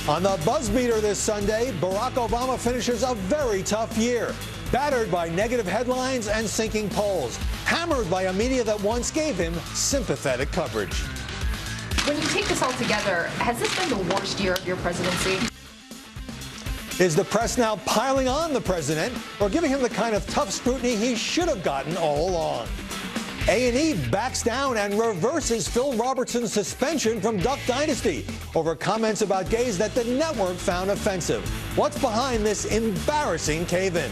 On the buzz meter this Sunday, Barack Obama finishes a very tough year. Battered by negative headlines and sinking polls. Hammered by a media that once gave him sympathetic coverage. When you take this all together, has this been the worst year of your presidency? Is the press now piling on the president or giving him the kind of tough scrutiny he should have gotten all along? A&E backs down and reverses Phil Robertson's suspension from Duck Dynasty over comments about gays that the network found offensive. What's behind this embarrassing cave-in?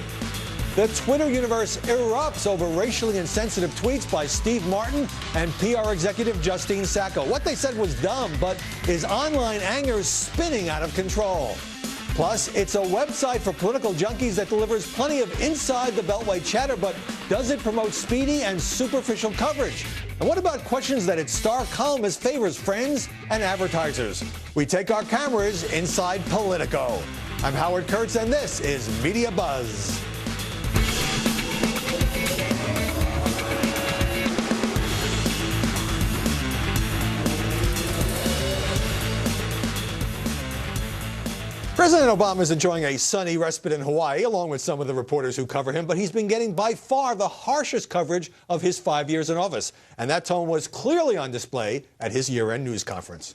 The Twitter universe erupts over racially insensitive tweets by Steve Martin and PR executive Justine Sacco. What they said was dumb, but is online anger spinning out of control? Plus, it's a website for political junkies that delivers plenty of inside the Beltway chatter, but does it promote speedy and superficial coverage? And what about questions that its star columnist favors friends and advertisers? We take our cameras inside Politico. I'm Howard Kurtz, and this is Media Buzz. President Obama is enjoying a sunny respite in Hawaii, along with some of the reporters who cover him, but he's been getting by far the harshest coverage of his 5 years in office. And that tone was clearly on display at his year-end news conference.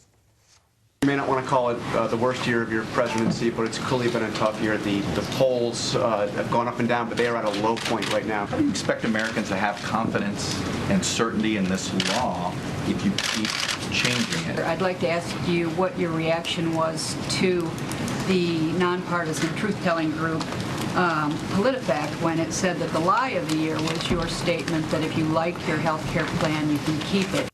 You may not want to call it the worst year of your presidency, but it's clearly been a tough year. The polls have gone up and down, but they are at a low point right now. How do you expect Americans to have confidence and certainty in this law if you keep changing it? I'd like to ask you what your reaction was to the nonpartisan truth-telling group PolitiFact when it said that the lie of the year was your statement that if you like your health care plan, you can keep it.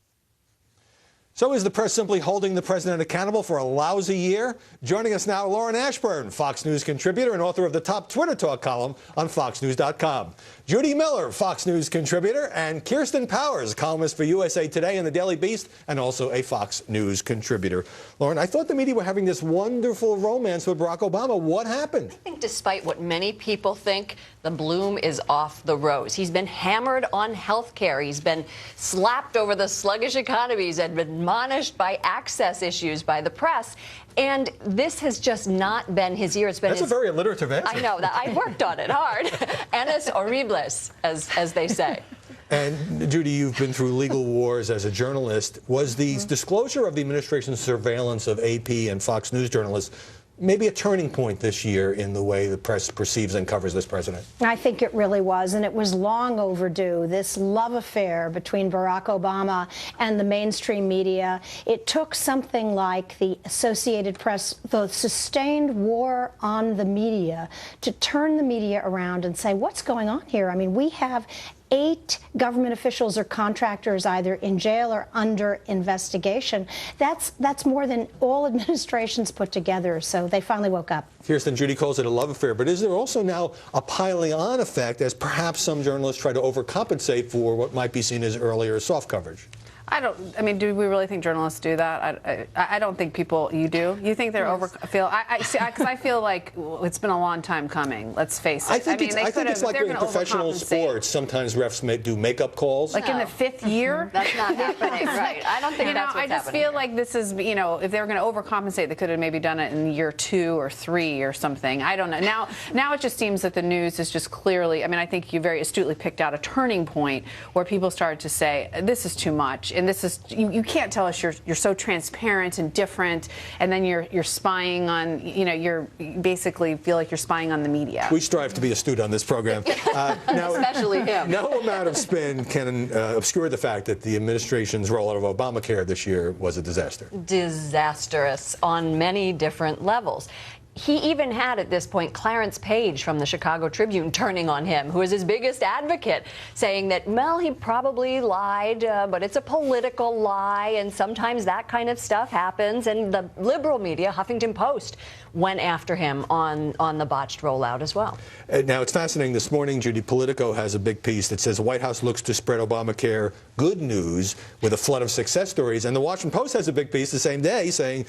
So is the press simply holding the president accountable for a lousy year? Joining us now, Lauren Ashburn, Fox News contributor and author of the top Twitter talk column on FoxNews.com. Judy Miller, Fox News contributor, and Kirsten Powers, columnist for USA Today and the Daily Beast, and also a Fox News contributor. Lauren, I thought the media were having this wonderful romance with Barack Obama. What happened? I think despite what many people think, the bloom is off the rose. He's been hammered on health care. He's been slapped over the sluggish economy. He's been admonished by access issues by the press. And this has just not been his year. It's been That's a very alliterative answer. I know that. I worked on it hard. Annus horribilis, as they say. And, Judy, you've been through legal wars as a journalist. Was the disclosure of the administration's surveillance of AP and Fox News journalists maybe a turning point this year in the way the press perceives and covers this president? I think it really was, and it was long overdue, this love affair between Barack Obama and the mainstream media. It took something like the Associated Press, the sustained war on the media, to turn the media around and say, what's going on here? I mean, we have 8 government officials or contractors either in jail or under investigation. That's more than all administrations put together, so they finally woke up. Kirsten, Judy calls it a love affair, but is there also now a piling on effect as perhaps some journalists try to overcompensate for what might be seen as earlier soft coverage? I mean, do we really think journalists do that? I don't think people, you do? You think they're because I feel like it's been a long time coming, let's face it. I think it's like in professional sports. Sometimes refs do make-up calls. Like in the 5th year? That's not happening, right. I don't think that's what's happening. I just feel like this is, if they were going to overcompensate, they could have maybe done it in year 2 or 3 or something. I don't know. Now it just seems that the news is just clearly, I think you very astutely picked out a turning point where people started to say, this is too much. And this is, you can't tell us you're so transparent and different, and then you're spying on, you're basically feel like you're spying on the media. We strive to be astute on this program. Now, especially him. No amount of spin can obscure the fact that the administration's rollout of Obamacare this year was a disaster. Disastrous on many different levels. He even had, at this point, Clarence Page from the Chicago Tribune turning on him, who is his biggest advocate, saying that, well, he probably lied, but it's a political lie, and sometimes that kind of stuff happens. And the liberal media, Huffington Post, went after him on the botched rollout as well. Now, it's fascinating. This morning, Judy, Politico has a big piece that says the White House looks to spread Obamacare good news with a flood of success stories. And the Washington Post has a big piece the same day saying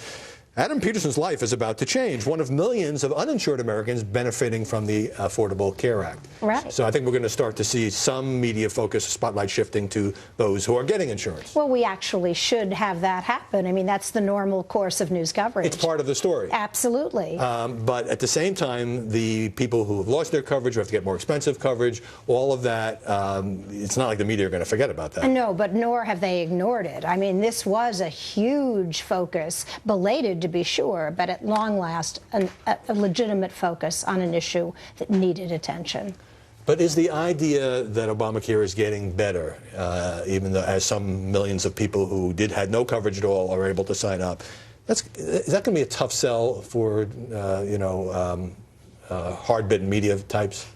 Adam Peterson's life is about to change, one of millions of uninsured Americans benefiting from the Affordable Care Act. Right. So I think we're going to start to see some media focus, spotlight shifting to those who are getting insurance. Well, we actually should have that happen. I mean, that's the normal course of news coverage. It's part of the story. Absolutely. But at the same time, the people who have lost their coverage, who have to get more expensive coverage, all of that, it's not like the media are going to forget about that. No, but nor have they ignored it. I mean, this was a huge focus, belated to be sure, but at long last, a legitimate focus on an issue that needed attention. But is the idea that Obamacare is getting better, even though as some millions of people who had no coverage at all are able to sign up, is that going to be a tough sell for, hard-bitten media types?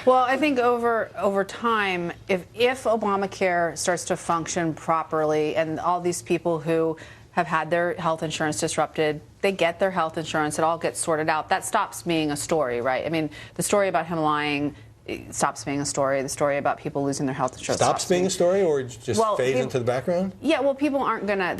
Well, I think over time, if Obamacare starts to function properly and all these people who have had their health insurance disrupted, they get their health insurance, it all gets sorted out, that stops being a story, right? I mean, the story about him lying stops being a story. The story about people losing their health insurance stops being a story, or just fades into the background? Yeah, well, people aren't gonna.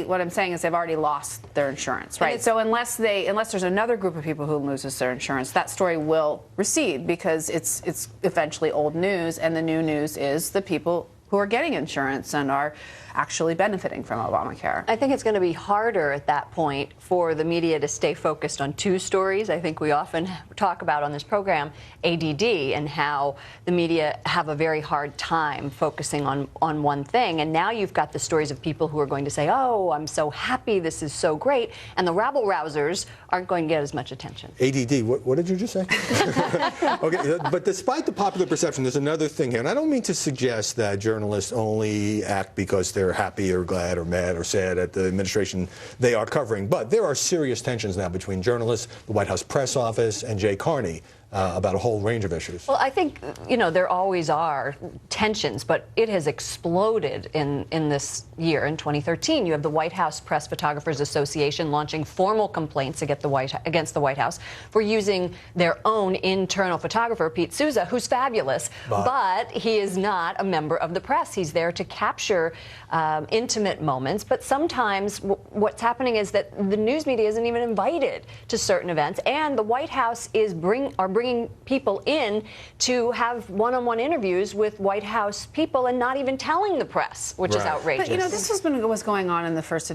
What I'm saying is they've already lost their insurance, right? So unless there's another group of people who loses their insurance, that story will recede because it's eventually old news, and the new news is the people who are getting insurance and are actually benefiting from Obamacare. I think it's going to be harder at that point for the media to stay focused on two stories. I think we often talk about on this program ADD and how the media have a very hard time focusing on one thing. And now you've got the stories of people who are going to say, oh, I'm so happy, this is so great. And the rabble-rousers aren't going to get as much attention. ADD, what did you just say? Okay, but despite the popular perception, there's another thing here. And I don't mean to suggest that journalists only act because they're happy or glad or mad or sad at the administration they are covering. But there are serious tensions now between journalists, the White House press office, and Jay Carney about a whole range of issues. Well, I think, there always are tensions, but it has exploded in this year. In 2013, you have the White House Press Photographers Association launching formal complaints against the White House for using their own internal photographer, Pete Souza, who's fabulous, but he is not a member of the press. He's there to capture intimate moments, but sometimes what's happening is that the news media isn't even invited to certain events, and the White House is bringing people in to have one-on-one interviews with White House people and not even telling the press, which is outrageous. But this was going on in the first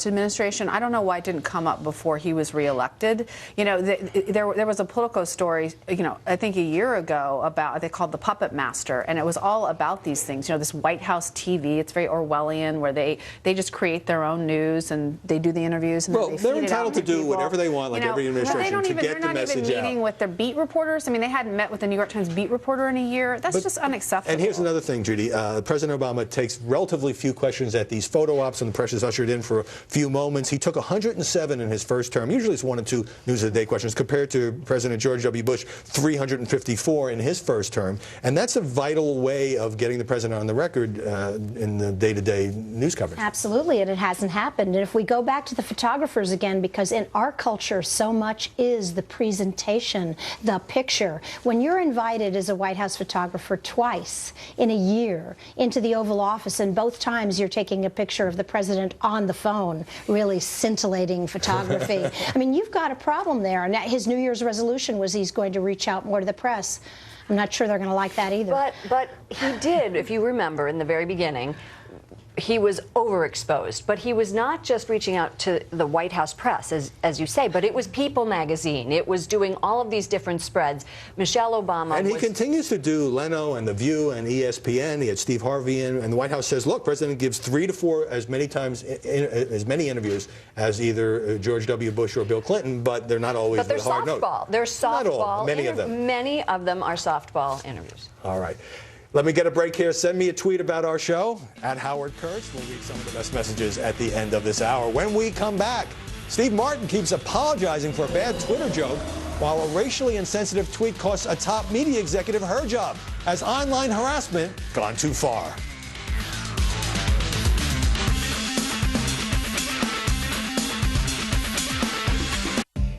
administration. I don't know why it didn't come up before he was reelected. There was a Politico story, I think a year ago about, they called the Puppet Master, and it was all about these things. This White House TV, it's very Orwellian, where they just create their own news and they do the interviews. And well, they're entitled to do whatever they want, like every administration, to get the message out. They're not even meeting with their beat reporters. I mean, they hadn't met with the New York Times beat reporter in a year. That's just unacceptable. And here's another thing, Judy. President Obama takes relatively few questions at these photo ops, and the press is ushered in for a few moments. He took 107 in his first term. Usually it's 1 and 2 news of the day questions, compared to President George W. Bush, 354 in his first term. And that's a vital way of getting the president on the record in the day-to-day news coverage. Absolutely, and it hasn't happened. And if we go back to the photographers again, because in our culture so much is the presentation, the picture. When you're invited as a White House photographer twice in a year into the Oval Office, and both times you're taking a picture of the president on the phone, really scintillating photography. I mean, you've got a problem there. And his New Year's resolution was he's going to reach out more to the press. I'm not sure they're going to like that either. But he did, if you remember, in the very beginning, he was overexposed. But he was not just reaching out to the White House press, as you say, but it was People magazine. It was doing all of these different spreads. Michelle Obama And he continues to do Leno and The View and ESPN. He had Steve Harvey in, and the White House says, look, President gives 3 to 4 as many interviews as either George W. Bush or Bill Clinton, but they're not always the hard note. They're softball. Not all, many of them. Many of them are softball interviews. All right. Let me get a break here. Send me a tweet about our show at Howard Kurtz. We'll read some of the best messages at the end of this hour. When we come back, Steve Martin keeps apologizing for a bad Twitter joke, while a racially insensitive tweet costs a top media executive her job. Has online harassment gone too far?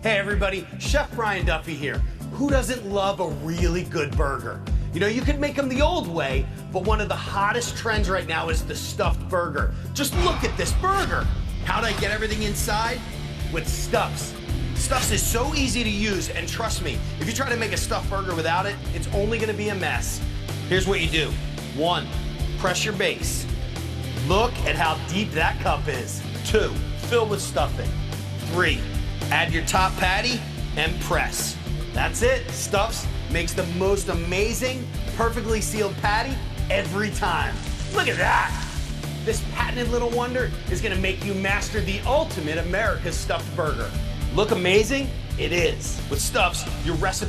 Hey everybody, Chef Brian Duffy here. Who doesn't love a really good burger? You could make them the old way, but one of the hottest trends right now is the stuffed burger. Just look at this burger. How'd I get everything inside? with Stuffs. Stuffs is so easy to use, and trust me, if you try to make a stuffed burger without it, it's only gonna be a mess. Here's what you do. 1, press your base. Look at how deep that cup is. 2, fill with stuffing. 3, add your top patty and press. That's it. Stuffs makes the most amazing, perfectly sealed patty every time. Look at that. This patented little wonder is gonna make you master the ultimate America's stuffed burger. Look amazing? It is. With Stuffs, your recipe